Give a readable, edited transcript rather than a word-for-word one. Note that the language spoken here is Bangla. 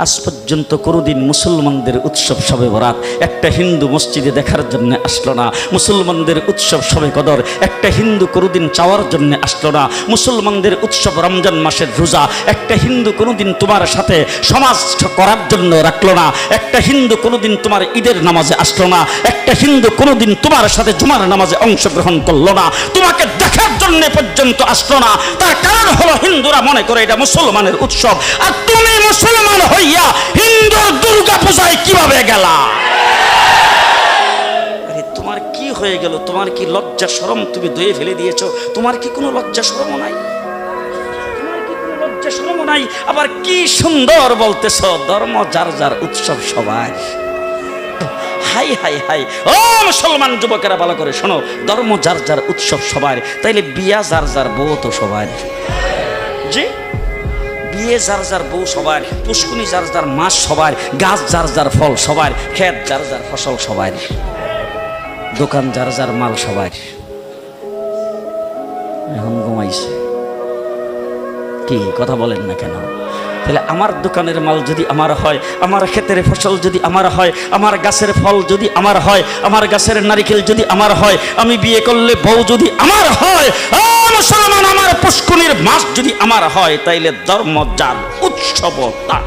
আজ পর্যন্ত কোনোদিন মুসলমানদের উৎসব শবে বরাত একটা হিন্দু মসজিদে দেখার জন্য আসলো না, মুসলমানদের উৎসব শবে কদর একটা হিন্দু কোনোদিন চাওয়ার জন্য আসলো না, মুসলমানদের উৎসব রমজান মাসের রোজা একটা হিন্দু কোনোদিন তোমার সাথে সমাজ করার জন্য রাখলো না, একটা হিন্দু কোনোদিন তোমার ঈদের নামাজে আসলো না, একটা হিন্দু কোনোদিন তোমার সাথে জুমার নামাজে অংশগ্রহণ করলো না, তোমাকে দেখার জন্য পর্যন্ত আসলো না। তার কারণ হলো হিন্দুরা মনে করে এটা মুসলমানের উৎসব, আর তুমি মুসলমান হইয়া হিন্দুর দুর্গা পূজায় কিভাবে গেলা? আরে তোমার কি হয়ে গেল? তোমার কি লজ্জা শরম তুমি ধুয়ে ফেলে দিয়েছো? তোমার কি কোনো লজ্জা শরমও নাই? তোমার কি কোনো লজ্জা শরমও নাই? আবার কি সুন্দর বলতেছ, ধর্ম যার যার উৎসব সবার। হাই হাই হাই, ও মুসলমান যুবকেরা ভালো করে শোনো, ধর্ম যার যার উৎসব সবার, তাইলে বিয়া যার যার বউ তো সবার। জি, বিয়ে যার যার বউ সবার, পুষ্কুনি যার যার মাস সবার, গাছ যার যার ফল সবার, ক্ষেত যার যার ফসল সবার, দোকান যার যার মাল সবার। এখন ঘুমাইছে কি কথা বলেন না কেন? তাহলে আমার দোকানের মাল যদি আমার হয়, আমার ক্ষেতের ফসল যদি আমার হয়, আমার গাছের ফল যদি আমার হয়, আমার গাছের নারিকেল যদি আমার হয়, আমি বিয়ে করলে বউ যদি আমার হয়, মুসলমান আমার পুষ্কুনির মাস যদি আমার হয়, তাইলে ধর্ম যার উৎসব তার।